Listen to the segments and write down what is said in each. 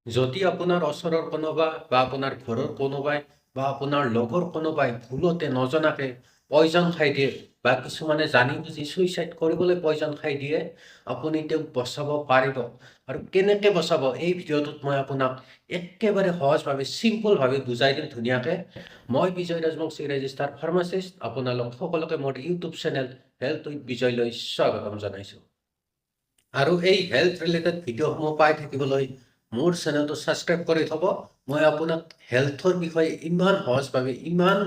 যদি আপোনাৰ ওচৰৰ কোনোবা বা আপোনাৰ ঘৰৰ কোনোবাই বা আপোনাৰ লগৰ কোনোবাই ভুলতে নজনাকে পয়জন খাই দিয়ে বা কিছুমানে জানি বুজি চুইচাইড কৰিবলৈ পয়জন খাই দিয়ে, আপুনি তেওঁক বচাব পাৰিব। আৰু কেনেকে বচাব এই ভিডিঅ'টোত মই আপোনাক একেবাৰে সহজভাৱে চিম্পলভাৱে বুজাই দিম ধুনীয়াকে। মই বিজয় ৰাজবংশী, ৰেজিষ্টাৰ ফাৰ্মাচিষ্ট। আপোনালোক সকলোকে মোৰ ইউটিউব চেনেল হেল্থ উইথ বিজয়লৈ স্বাগতম জনাইছোঁ। আৰু এই হেল্থ ৰিলেটেড ভিডিঅ'সমূহ পাই থাকিবলৈ মোৰ চেনেলটো ছাবস্ক্ৰাইব কৰি থ'ব। মই আপোনাক হেল্থৰ বিষয়ে ইমান সহজভাৱে ইমান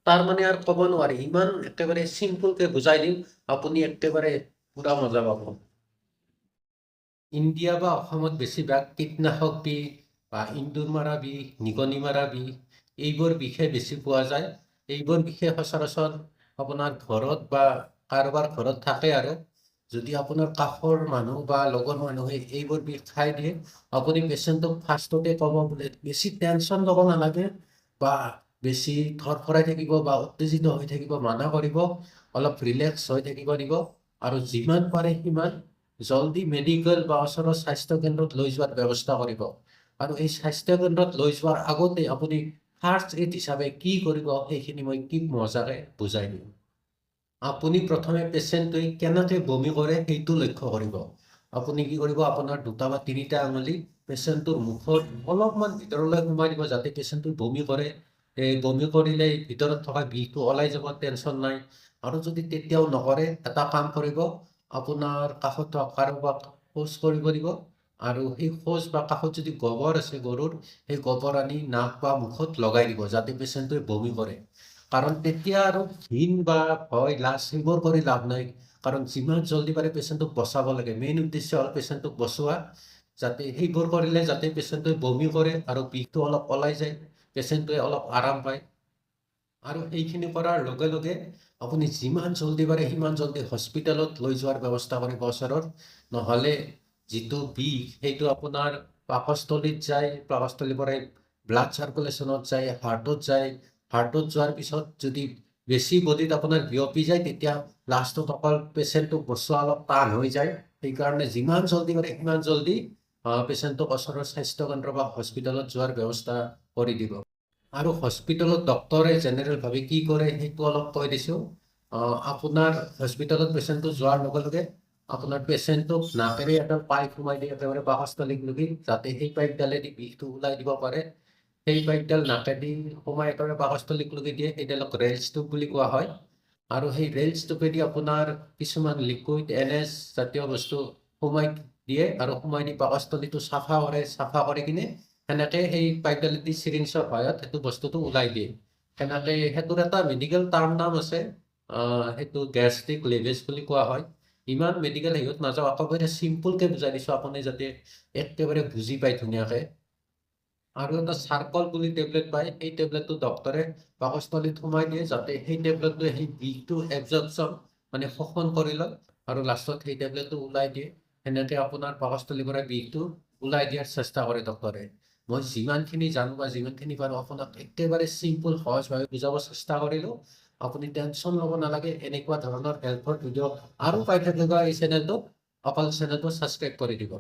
তাৰমানে আৰু ক'ব নোৱাৰি ইমান একেবাৰে চিম্পুলকৈ বুজাই দিম, আপুনি একেবাৰে পূৰা মজা পাব। ইণ্ডিয়া বা অসমত বেছিভাগ কীটনাশক বিষ বা এন্দুৰ মাৰা বিষ, নিগনি মাৰা বিষ এইবোৰ বিষে বেছি পোৱা যায়। এইবোৰ বিষে সচৰাচৰ আপোনাৰ ঘৰত বা কাৰোবাৰ ঘৰত থাকে। আৰু যদি আপোনাৰ কাষৰ মানুহ বা লগৰ মানুহে এইবোৰ বিষ খাই দিয়ে, আপুনি পেচেণ্টক ফাৰ্ষ্টতে ক'ব বোলে বেছি টেনশ্যন ল'ব নালাগে বা বেছি ধৰফৰাই থাকিব বা উত্তেজিত হৈ থাকিব মানা কৰিব, অলপ ৰিলেক্স হৈ থাকিব দিব। আৰু যিমান পাৰে সিমান জলদি মেডিকেল বা ওচৰৰ স্বাস্থ্য কেন্দ্ৰত লৈ যোৱাৰ ব্যৱস্থা কৰিব। আৰু এই স্বাস্থ্য কেন্দ্ৰত লৈ যোৱাৰ আগতে আপুনি ফাৰ্ষ্ট এইড হিচাপে কি কৰিব সেইখিনি মই কি মজাকে বুজাই দিম। আপুনি প্ৰথমে পেচেণ্টটোৱে কেনেকৈ বমি কৰে সেইটো লক্ষ্য কৰিব। আপুনি কি কৰিব, আপোনাৰ 2টা বা 3টা আঙুলি পেচেণ্টটোৰ মুখত অলপমান ভিতৰলৈ সোমাই দিব যাতে পেচেণ্টটোৱে বমি কৰে। এই বমি কৰিলে ভিতৰত থকা বিষটো ওলাই যাব, টেনশ্যন নাই। আৰু যদি তেতিয়াও নকৰে, এটা কাম কৰিব, আপোনাৰ কাষত থকা কাৰোবাক শৌচ কৰিব দিব। আৰু সেই শৌচ বা কাষত যদি গোবৰ আছে গৰুৰ, সেই গোবৰ আনি নাক বা মুখত লগাই দিব যাতে পেচেণ্টটোৱে বমি কৰে। কাৰণ তেতিয়া আৰু ঘিণ বা ভয় লাজ সেইবোৰ কৰি লাভ নাই। কাৰণ যিমান জলদি পাৰে পেচেণ্টটোক বচাব লাগে, মেইন উদ্দেশ্য হ'ল পেচেণ্টটোক বচোৱা। যাতে সেইবোৰ কৰিলে যাতে পেচেণ্টটোৱে বমি কৰে আৰু বিষটো অলপ ওলাই যায়, পেচেণ্টটোৱে অলপ আৰাম পায়। আৰু এইখিনি কৰাৰ লগে লগে আপুনি যিমান জলদি পাৰে সিমান জলদি হস্পিটেলত লৈ যোৱাৰ ব্যৱস্থা কৰিব ওচৰত। নহ'লে যিটো বিষ সেইটো আপোনাৰ পাকস্থলীত যায়, পাকস্থলীৰ পৰাই ব্লাড চাৰ্কুলেশ্যনত যায়, হাৰ্টত যায়। হাৰ্টত যোৱাৰ পিছত যদি বেছি বডিত আপোনাৰ বিয়পি যায়, তেতিয়া লাষ্টত অকল পেচেণ্টটোক বচোৱা অলপ টান হৈ যায়। সেইকাৰণে যিমান জলদি পাৰে সিমান জলদি পেচেণ্টটোক ওচৰৰ স্বাস্থ্য কেন্দ্ৰ বা হস্পিটেলত যোৱাৰ ব্যৱস্থা কৰি দিব। আৰু হস্পিটেলত ডক্টৰে জেনেৰেলভাৱে কি কৰে সেইটো অলপ কৈ দিছোঁ। আপোনাৰ হস্পিটেলত পেচেণ্টটো যোৱাৰ লগে লগে আপোনাৰ পেচেণ্টটোক নাকেৰে এটা পাইপ সোমাই দিয়ে একেবাৰে পাকস্থলীক লগি, যাতে সেই পাইপডালেদি বিষটো ওলাই দিব পাৰে। সেই পাইপডাল নাকেদি সোমাই একেবাৰে পাকস্থলীক লগি দিয়ে, সেইডালক ৰেলছ টিউব বুলি কোৱা হয়। আৰু সেই ৰেলছ টিউবেদি আপোনাৰ কিছুমান লিকুইড NS জাতীয় বস্তু সোমাই দিয়ে আৰু সোমাই দি পাকস্থলীটো চাফা কৰে। চাফা কৰি কিনে সেনেকে সেই পাইপডালেদি চিৰিঞ্জৰ সহায়ত সেইটো বস্তুটো ওলাই দিয়ে। সেনেকে সেইটোৰ এটা মেডিকেল নাম আছে, সেইটো গেষ্ট্ৰিক লেভেজ বুলি কোৱা হয়। ইমান মেডিকেল হেৰিত নাযাওঁ, একেবাৰে চিম্পুলকৈ বুজাই দিছোঁ আপুনি যাতে একেবাৰে বুজি পায় ধুনীয়াকৈ। আৰু এটা চাৰ্কল বুলি টেবলেট পায়, সেই টেবলেটটো ডক্টৰে পাকস্থলীত সোমাই দিয়ে যাতে সেই টেবলেটটোৱে সেই বিষটো এবজৰ্পশ্যন মানে শোষণ কৰি লয় আৰু লাষ্টত সেই টেবলেটটো ওলাই দিয়ে। সেনেকৈ আপোনাৰ পাকস্থলীৰ পৰা বিষটো ওলাই দিয়াৰ চেষ্টা কৰে ডক্টৰে। মই যিমানখিনি জানো বা যিমানখিনি পাৰোঁ আপোনাক একেবাৰে চিম্পুল সহজভাৱে বুজাব চেষ্টা কৰিলোঁ। আপুনি টেনশ্যন ল'ব নালাগে। এনেকুৱা ধৰণৰ হেল্পৰ ভিডিঅ' আৰু পাই থাকিব এই চেনেলটোত, অকল চেনেলটো ছাবস্ক্ৰাইব কৰি দিব।